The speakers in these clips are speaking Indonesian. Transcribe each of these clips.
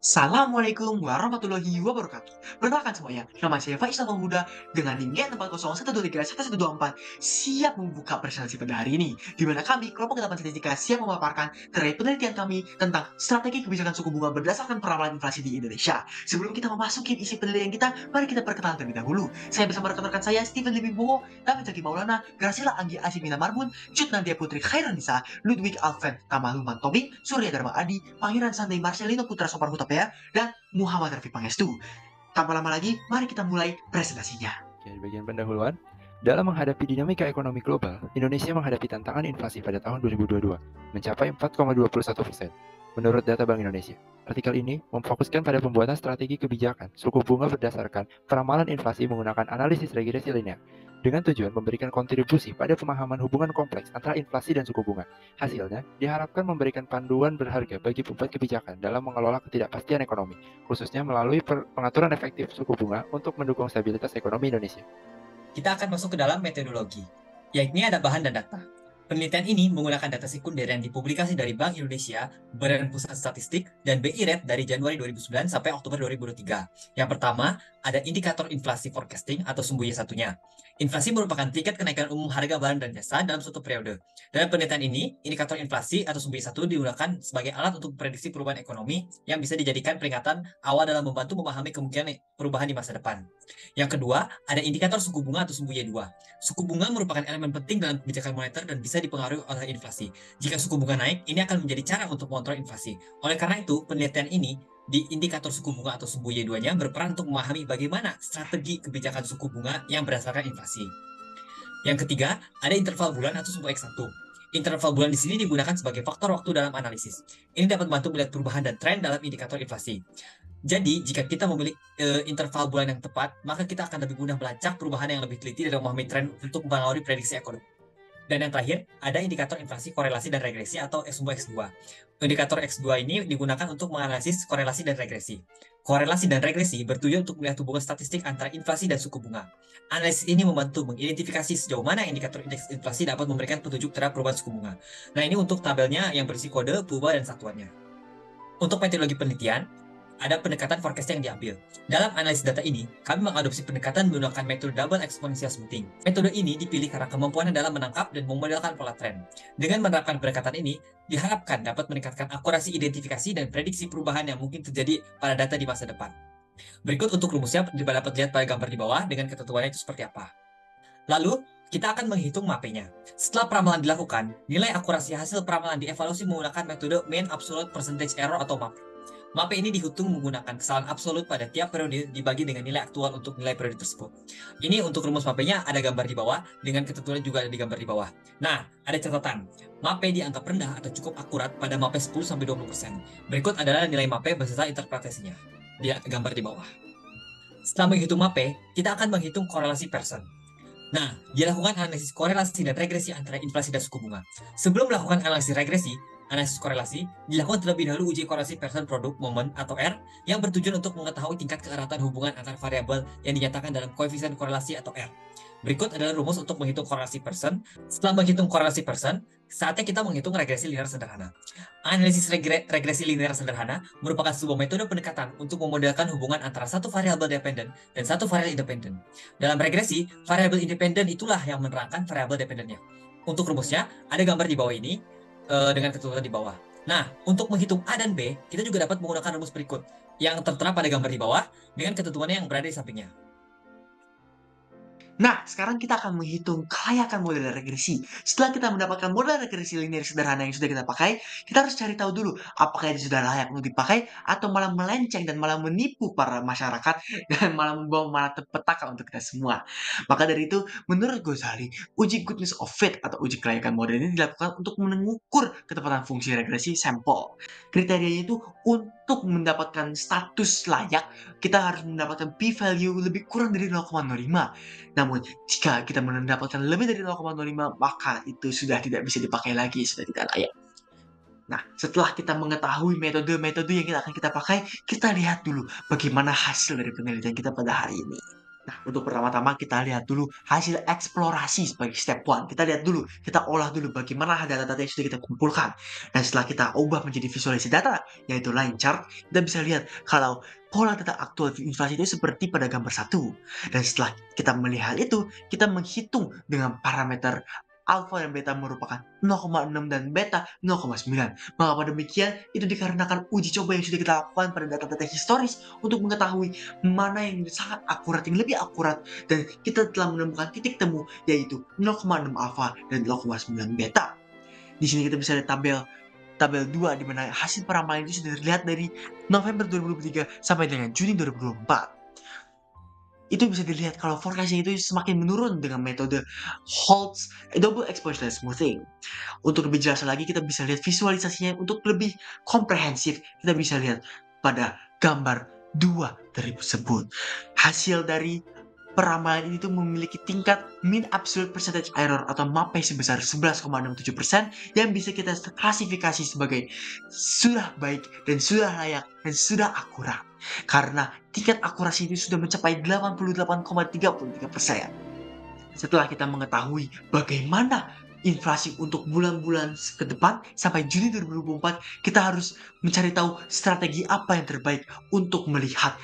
Assalamualaikum warahmatullahi wabarakatuh. Perkenalkan semuanya, nama saya Faisal Pemuda dengan NIM 401231124 siap membuka presentasi pada hari ini, di mana kami, kelompok 8 statistika, siap memaparkan terkait penelitian kami tentang strategi kebijakan suku bunga berdasarkan peramalan inflasi di Indonesia. Sebelum kita memasuki isi penelitian kita, mari kita perkenalan terlebih dahulu. Saya bersama rekan-rekan saya, Stephen Libibowo, David Zaki Maulana, Graciela Anggi Asimina Marbun, Cut Nadia Putri Khairanisa, Ludwig Alfred Kamaluman Tobing, Surya Dharma Adi, Pangeran Santai Marcelino Putra Soparhutapea, dan Muhammad Rafi Pangestu. Tanpa lama lagi, mari kita mulai presentasinya. Oke, di bagian pendahuluan, dalam menghadapi dinamika ekonomi global, Indonesia menghadapi tantangan inflasi pada tahun 2022, mencapai 4,21%. Menurut data Bank Indonesia, artikel ini memfokuskan pada pembuatan strategi kebijakan suku bunga berdasarkan peramalan inflasi menggunakan analisis regresi linear, dengan tujuan memberikan kontribusi pada pemahaman hubungan kompleks antara inflasi dan suku bunga. Hasilnya, diharapkan memberikan panduan berharga bagi pembuat kebijakan dalam mengelola ketidakpastian ekonomi, khususnya melalui pengaturan efektif suku bunga untuk mendukung stabilitas ekonomi Indonesia. Kita akan masuk ke dalam metodologi, yakni ada bahan dan data. Penelitian ini menggunakan data sekunder yang dipublikasi dari Bank Indonesia, Badan Pusat Statistik, dan BI Rate dari Januari 2009 sampai Oktober 2023. Yang pertama, ada indikator inflasi forecasting atau sumbu Y1-nya. Inflasi merupakan tingkat kenaikan umum harga barang dan jasa dalam suatu periode. Dalam penelitian ini, indikator inflasi atau sumbu Y1 digunakan sebagai alat untuk prediksi perubahan ekonomi yang bisa dijadikan peringatan awal dalam membantu memahami kemungkinan perubahan di masa depan. Yang kedua, ada indikator suku bunga atau sumbu Y2. Suku bunga merupakan elemen penting dalam kebijakan moneter dan bisa dipengaruhi oleh inflasi. Jika suku bunga naik, ini akan menjadi cara untuk mengontrol inflasi. Oleh karena itu, penelitian ini di indikator suku bunga atau sumbu Y2-nya berperan untuk memahami bagaimana strategi kebijakan suku bunga yang berdasarkan inflasi. Yang ketiga, ada interval bulan atau sumbu X1. Interval bulan di sini digunakan sebagai faktor waktu dalam analisis. Ini dapat membantu melihat perubahan dan tren dalam indikator inflasi. Jadi, jika kita memilih interval bulan yang tepat, maka kita akan lebih mudah melacak perubahan yang lebih teliti dan memahami tren untuk mempengaruhi prediksi ekonomi. Dan yang terakhir, ada indikator inflasi korelasi dan regresi atau sumbu X2. Indikator X2 ini digunakan untuk menganalisis korelasi dan regresi. Korelasi dan regresi bertujuan untuk melihat hubungan statistik antara inflasi dan suku bunga. Analisis ini membantu mengidentifikasi sejauh mana indikator indeks inflasi dapat memberikan petunjuk terhadap perubahan suku bunga. Nah, ini untuk tabelnya yang berisi kode, purba, dan satuannya. Untuk metodologi penelitian, ada pendekatan forecast yang diambil. Dalam analisis data ini, kami mengadopsi pendekatan menggunakan metode double exponential smoothing. Metode ini dipilih karena kemampuannya dalam menangkap dan memodelkan pola tren. Dengan menerapkan pendekatan ini, diharapkan dapat meningkatkan akurasi identifikasi dan prediksi perubahan yang mungkin terjadi pada data di masa depan. Berikut untuk rumusnya dapat dilihat pada gambar di bawah dengan ketentuannya itu seperti apa. Lalu, kita akan menghitung MAPE-nya. Setelah peramalan dilakukan, nilai akurasi hasil peramalan dievaluasi menggunakan metode Mean Absolute Percentage Error atau MAPE. MAPE ini dihitung menggunakan kesalahan absolut pada tiap periode dibagi dengan nilai aktual untuk nilai periode tersebut. Ini untuk rumus MAPE-nya ada gambar di bawah, dengan ketentuan juga ada di gambar di bawah. Nah, ada catatan. MAPE dianggap rendah atau cukup akurat pada MAPE 10-20%. Berikut adalah nilai MAPE beserta interpretasinya. Di gambar di bawah. Setelah menghitung MAPE, kita akan menghitung korelasi Pearson. Nah, dilakukan analisis korelasi dan regresi antara inflasi dan suku bunga. Sebelum melakukan analisis korelasi, dilakukan terlebih dahulu uji korelasi Pearson produk moment atau R yang bertujuan untuk mengetahui tingkat keeratan hubungan antar variabel yang dinyatakan dalam koefisien korelasi atau R. Berikut adalah rumus untuk menghitung korelasi Pearson. Setelah menghitung korelasi Pearson, saatnya kita menghitung regresi linear sederhana. Analisis regresi linear sederhana merupakan sebuah metode pendekatan untuk memodelkan hubungan antara satu variabel dependen dan satu variabel independen. Dalam regresi, variabel independen itulah yang menerangkan variabel dependennya. Untuk rumusnya, ada gambar di bawah ini dengan ketentuan di bawah. Nah, untuk menghitung A dan B, kita juga dapat menggunakan rumus berikut yang tertera pada gambar di bawah dengan ketentuannya yang berada di sampingnya. Nah, sekarang kita akan menghitung kelayakan model regresi. Setelah kita mendapatkan model regresi linear sederhana yang sudah kita pakai, kita harus cari tahu dulu apakah itu sudah layak untuk dipakai atau malah melenceng dan malah menipu para masyarakat dan malah membawa malapetaka untuk kita semua. Maka dari itu, menurut Ghazali, uji goodness of fit atau uji kelayakan model ini dilakukan untuk mengukur ketepatan fungsi regresi sampel. Kriterianya itu untuk mendapatkan status layak, kita harus mendapatkan p-value lebih kurang dari 0,05. Namun, jika kita mendapatkan lebih dari 0,05, maka itu sudah tidak bisa dipakai lagi, sudah tidak layak. Nah, setelah kita mengetahui metode-metode yang akan kita pakai, kita lihat dulu bagaimana hasil dari penelitian kita pada hari ini. Nah, untuk pertama-tama kita lihat dulu hasil eksplorasi sebagai step one. Kita lihat dulu, kita olah dulu bagaimana data-data yang sudah kita kumpulkan. Dan setelah kita ubah menjadi visualisasi data, yaitu line chart, kita bisa lihat kalau pola data aktual inflasi itu seperti pada gambar satu. Dan setelah kita melihat itu, kita menghitung dengan parameter alpha dan beta merupakan 0,6 dan beta 0,9. Mengapa demikian? Itu dikarenakan uji coba yang sudah kita lakukan pada data-data historis untuk mengetahui mana yang sangat akurat, yang lebih akurat, dan kita telah menemukan titik temu yaitu 0,6 alfa dan 0,9 beta. Di sini kita bisa lihat tabel 2 di mana hasil peramalan itu sudah terlihat dari November 2023 sampai dengan Juni 2024. Itu bisa dilihat kalau forecasting itu semakin menurun dengan metode Holtz double exponential smoothing. Untuk lebih jelas lagi, kita bisa lihat visualisasinya untuk lebih komprehensif. Kita bisa lihat pada gambar 2 tersebut. Hasil dari peramalan ini tuh memiliki tingkat mean absolute percentage error atau MAPE sebesar 11,67% yang bisa kita klasifikasi sebagai sudah baik dan sudah layak dan sudah akurat. Karena tingkat akurasi itu sudah mencapai 88,33%. Setelah kita mengetahui bagaimana inflasi untuk bulan-bulan ke depan sampai Juni 2024, kita harus mencari tahu strategi apa yang terbaik untuk melihat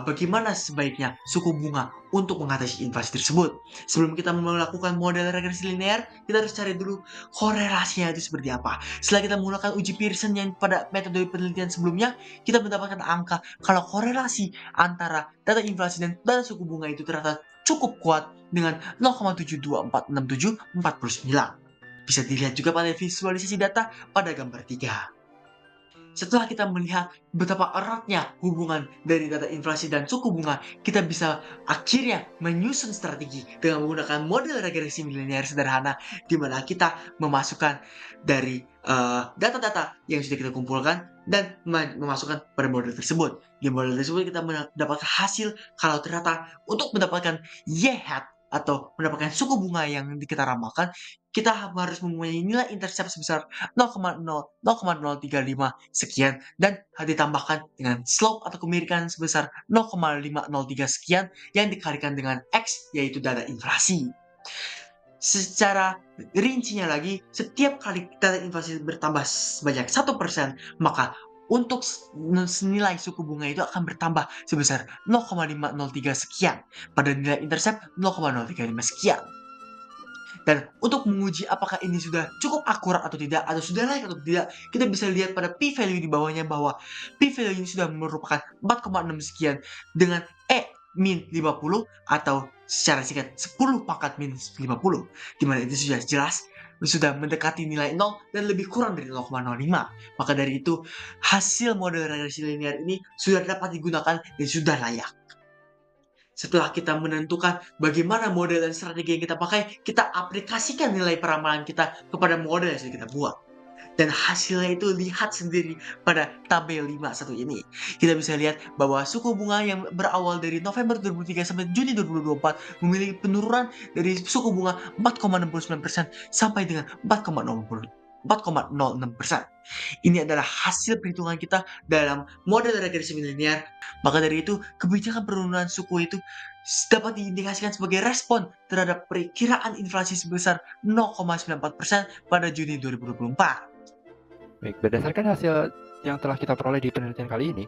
bagaimana sebaiknya suku bunga untuk mengatasi inflasi tersebut. Sebelum kita melakukan model regresi linear, kita harus cari dulu korelasinya itu seperti apa. Setelah kita menggunakan uji Pearson yang pada metode penelitian sebelumnya, kita mendapatkan angka kalau korelasi antara data inflasi dan data suku bunga itu ternyata cukup kuat dengan 0,7246749. Bisa dilihat juga pada visualisasi data pada gambar 3. Setelah kita melihat betapa eratnya hubungan dari data inflasi dan suku bunga, kita bisa akhirnya menyusun strategi dengan menggunakan model regresi linear sederhana di mana kita memasukkan dari data-data yang sudah kita kumpulkan dan memasukkan pada model tersebut. Di model tersebut kita mendapatkan hasil kalau ternyata untuk mendapatkan Y-hat atau mendapatkan suku bunga yang kita ramalkan, kita harus mempunyai nilai intercept sebesar 0,035 sekian dan ditambahkan dengan slope atau kemirikan sebesar 0,503 sekian yang dikalikan dengan X yaitu data inflasi. Secara rincinya lagi, setiap kali data inflasi bertambah sebanyak 1%, maka untuk nilai suku bunga itu akan bertambah sebesar 0,503 sekian. Pada nilai intercept 0,035 sekian. Dan untuk menguji apakah ini sudah cukup akurat atau tidak, atau sudah layak atau tidak, kita bisa lihat pada p-value di bawahnya bahwa p-value ini sudah merupakan 4,6 sekian dengan min 50 atau secara singkat 10 pangkat min 50, dimana itu sudah jelas sudah mendekati nilai 0 dan lebih kurang dari 0,05. Maka dari itu hasil model regresi linear ini sudah dapat digunakan dan sudah layak. Setelah kita menentukan bagaimana model dan strategi yang kita pakai, kita aplikasikan nilai peramalan kita kepada model yang sudah kita buat. Dan hasilnya itu lihat sendiri pada tabel 51 ini. Kita bisa lihat bahwa suku bunga yang berawal dari November 2003 sampai Juni 2024 memiliki penurunan dari suku bunga 4,69% sampai dengan 4,06%. Ini adalah hasil perhitungan kita dalam model regresi linear. Maka dari itu, kebijakan penurunan suku itu dapat diindikasikan sebagai respon terhadap perkiraan inflasi sebesar 0,94% pada Juni 2024. Baik, berdasarkan hasil yang telah kita peroleh di penelitian kali ini,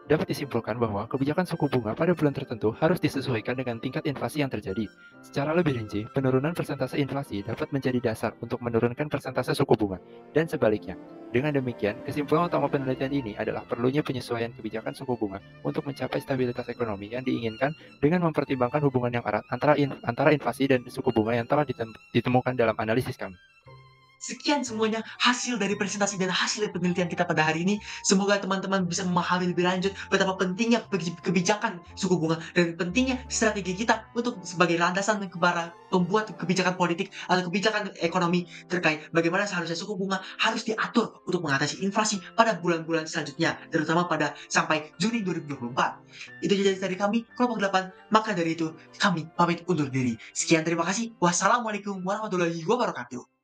dapat disimpulkan bahwa kebijakan suku bunga pada bulan tertentu harus disesuaikan dengan tingkat inflasi yang terjadi. Secara lebih rinci, penurunan persentase inflasi dapat menjadi dasar untuk menurunkan persentase suku bunga, dan sebaliknya. Dengan demikian, kesimpulan utama penelitian ini adalah perlunya penyesuaian kebijakan suku bunga untuk mencapai stabilitas ekonomi yang diinginkan dengan mempertimbangkan hubungan yang erat antara inflasi dan suku bunga yang telah ditemukan dalam analisis kami. Sekian semuanya hasil dari presentasi dan hasil dari penelitian kita pada hari ini. Semoga teman-teman bisa memahami lebih lanjut betapa pentingnya kebijakan suku bunga dan pentingnya strategi kita untuk sebagai landasan kepada pembuat kebijakan politik atau kebijakan ekonomi terkait bagaimana seharusnya suku bunga harus diatur untuk mengatasi inflasi pada bulan-bulan selanjutnya, terutama pada sampai Juni 2024. Itu saja dari kami, kelompok 8. Maka dari itu, kami pamit undur diri. Sekian, terima kasih. Wassalamualaikum warahmatullahi wabarakatuh.